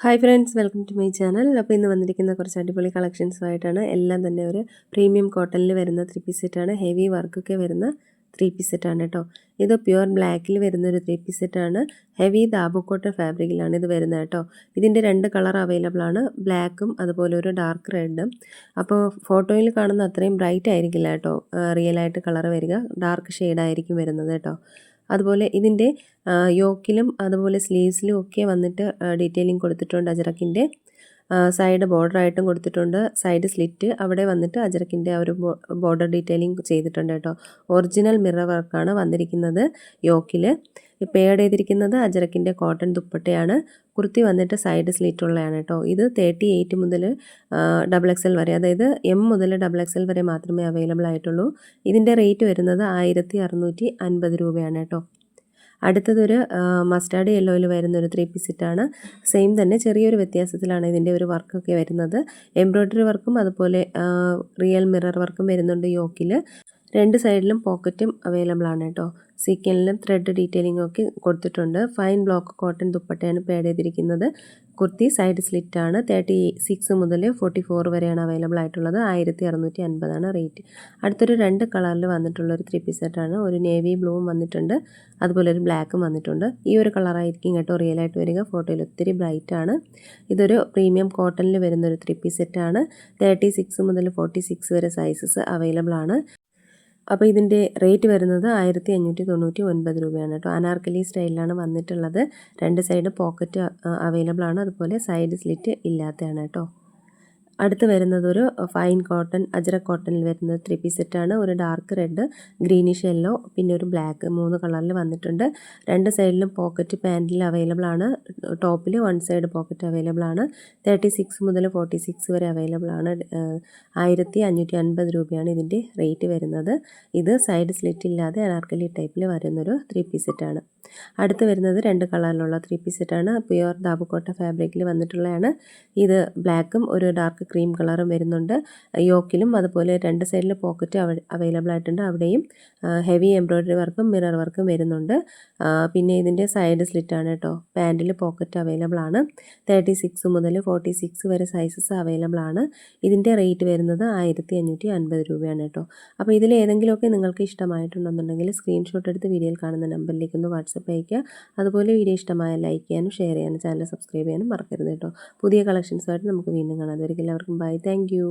Hi friends, welcome to my channel. അപ്പോൾ ഇന്ന് വന്നിരിക്കുന്ന കുറച്ച് അടിപൊളി കളക്ഷൻസുമായിട്ടാണ്. എല്ലാം തന്നെ ഒരു പ്രീമിയം കോട്ടണിൽ വരുന്ന 3 പീസ് സെറ്റാണ്. ഹെവി വർക്കൊക്കെ വരുന്ന 3 പീസ് സെറ്റാണ് കേട്ടോ. ഇത് പ്യുവർ ബ്ലാക്കിൽ വരുന്ന ഒരു 3 പീസ് സെറ്റാണ്. ഹെവി ദാബു കോട്ടൺ ഫാബ്രിക്കിലാണ് ഇത് വരുന്നത് കേട്ടോ. ഇതിൻ്റെ 2 കളർ അവൈലബിൾ ആണ്, ബ്ലാക്കും അതുപോലെ ഒരു ഡാർക്ക് റെഡും. അപ്പോൾ ഫോട്ടോയിൽ കാണുന്ന അത്രയും ബ്രൈറ്റ് ആയിരിക്കില്ല കേട്ടോ റിയലായിട്ട് കളർ വരിക, ഡാർക്ക് ഷെയ്ഡായിരിക്കും വരുന്നത് കേട്ടോ. അതുപോലെ ഇതിൻ്റെ യോക്കിലും അതുപോലെ സ്ലീവ്സിലും ഒക്കെ വന്നിട്ട് ഡീറ്റെയിലിംഗ് കൊടുത്തിട്ടുണ്ട്. അജറക്കിൻ്റെ സൈഡ് ബോർഡറായിട്ടും കൊടുത്തിട്ടുണ്ട്. സൈഡ് സ്ലിറ്റ് അവിടെ വന്നിട്ട് അജറക്കിൻ്റെ ആ ഒരു ബോർഡർ ഡീറ്റെയിലിംഗ് ചെയ്തിട്ടുണ്ട് കേട്ടോ. ഒറിജിനൽ മിറർ വർക്കാണ് വന്നിരിക്കുന്നത് യോക്കിൽ. പെയർഡ് ചെയ്തിരിക്കുന്നത് അജറക്കിൻ്റെ കോട്ടൺ ദുപ്പട്ടയാണ്. കുർത്തി വന്നിട്ട് സൈഡ് സ്ലിറ്റ് ഉള്ളതാണ് കേട്ടോ. ഇത് 38 മുതൽ XXL വരെ, അതായത് M മുതൽ XXL വരെ മാത്രമേ അവൈലബിൾ ആയിട്ടുള്ളൂ. ഇതിൻ്റെ റേറ്റ് വരുന്നത് 1650 രൂപയാണ് കേട്ടോ. അടുത്തതൊരു മസ്റ്റാർഡ് യെല്ലോയിൽ വരുന്നൊരു 3 പീസ് സെറ്റാണ്. സെയിം തന്നെ ചെറിയൊരു വ്യത്യാസത്തിലാണ് ഇതിൻ്റെ ഒരു വർക്കൊക്കെ വരുന്നത്. എംബ്രോയ്ഡറി വർക്കും അതുപോലെ റിയൽ മിറർ വർക്കും വരുന്നുണ്ട് യോക്കിൽ. 2 സൈഡിലും പോക്കറ്റും അവൈലബിൾ ആണ് കേട്ടോ. സീക്വൻസിലും ത്രെഡ് ഡീറ്റെയിലിംഗ് ഒക്കെ കൊടുത്തിട്ടുണ്ട്. ഫൈൻ ബ്ലോക്ക് കോട്ടൺ ദുപ്പട്ടയാണ് പേഡ് ചെയ്തിരിക്കുന്നത്. കുർത്തി സൈഡ് സ്ലിറ്റ് ആണ്. 36 മുതൽ 44 വരെയാണ് അവൈലബിൾ ആയിട്ടുള്ളത്. 1650 റേറ്റ്. അടുത്തൊരു 2 കളറിൽ വന്നിട്ടുള്ള ഒരു 3 പീസ് സെറ്റാണ്. ഒരു നേവി ബ്ലൂവും വന്നിട്ടുണ്ട്, അതുപോലെ ഒരു ബ്ലാക്കും വന്നിട്ടുണ്ട്. ഈ ഒരു കളറായിരിക്കും കേട്ടോ റിയലായിട്ട് വരിക. ഫോട്ടോയിൽ ഒത്തിരി ബ്രൈറ്റ് ആണ്. ഇതൊരു പ്രീമിയം കോട്ടണിൽ വരുന്നൊരു 3 പീസ് സെറ്റാണ്. 36 മുതൽ 46 വരെ സൈസസ് അവൈലബിൾ ആണ്. അപ്പോൾ ഇതിൻ്റെ റേറ്റ് വരുന്നത് 1599 രൂപയാണ് കേട്ടോ. അനാർക്കലി സ്റ്റൈലിലാണ് വന്നിട്ടുള്ളത്. 2 സൈഡ് പോക്കറ്റ് അവൈലബിൾ ആണ്, അതുപോലെ സൈഡ് സ്ലിറ്റ് ഇല്ലാത്തതാണ് കേട്ടോ. അടുത്ത് വരുന്നത് ഒരു ഫൈൻ കോട്ടൺ അജ്രക് കോട്ടണിൽ വരുന്ന 3 പീസ് സെറ്റാണ്. ഒരു ഡാർക്ക് റെഡ്, ഗ്രീനിഷ് യെല്ലോ, പിന്നെ ഒരു ബ്ലാക്ക്, 3 കളറിൽ വന്നിട്ടുണ്ട്. 2 സൈഡിലും പോക്കറ്റ് പാൻറ്റിൽ അവൈലബിൾ ആണ്. ടോപ്പിൽ 1 സൈഡ് പോക്കറ്റ് അവൈലബിൾ ആണ്. 36 മുതൽ 46 വരെ അവൈലബിൾ ആണ്. 1550 രൂപയാണ് ഇതിൻ്റെ റേറ്റ് വരുന്നത്. ഇത് സൈഡ് സ്ലിറ്റ് ഇല്ലാതെ അനാർക്കലി ടൈപ്പിൽ വരുന്നൊരു 3 പീസ് സെറ്റാണ്. അടുത്ത് വരുന്നത് 2 കളറിലുള്ള 3 പീസ് സെറ്റാണ്. പ്യുവർ ദാബുക്കോട്ട ഫാബ്രിക്കിൽ വന്നിട്ടുള്ളതാണ്. ഇത് ബ്ലാക്കും ഒരു ഡാർക്ക് ക്രീം കളറും വരുന്നുണ്ട്. യോക്കിലും അതുപോലെ 2 സൈഡിൽ പോക്കറ്റ് അവൈലബിൾ ആയിട്ടുണ്ട്. അവിടെയും ഹെവി എംബ്രോയ്ഡറി വർക്കും മിറർ വർക്കും വരുന്നുണ്ട്. പിന്നെ ഇതിൻ്റെ സൈഡ് സ്ലിറ്റ് ആണ് കേട്ടോ. പാൻറ്റിൽ പോക്കറ്റ് അവൈലബിൾ ആണ്. 36 മുതൽ 46 വരെ സൈസസ് അവൈലബിൾ ആണ്. ഇതിൻ്റെ റേറ്റ് വരുന്നത് 1550 രൂപയാണ് കേട്ടോ. അപ്പോൾ ഇതിൽ ഏതെങ്കിലുമൊക്കെ നിങ്ങൾക്ക് ഇഷ്ടമായിട്ടുണ്ടെന്നുണ്ടെങ്കിൽ സ്ക്രീൻഷോട്ട് എടുത്ത് വീഡിയോയിൽ കാണുന്ന നമ്പറിലേക്ക് ഒന്ന് വാട്സപ്പ് അയയ്ക്കുക. അതുപോലെ വീഡിയോ ഇഷ്ടമായ ലൈക്ക് ചെയ്യാനും ഷെയർ ചെയ്യാനും ചാനൽ സബ്സ്ക്രൈബ് ചെയ്യാനും മറക്കരുത് കേട്ടോ. പുതിയ കളക്ഷൻസുമായിട്ട് നമുക്ക് വീണ്ടും കാണാം. അതുവരെയും എല്ലാവർക്കും ബൈ. Thank you.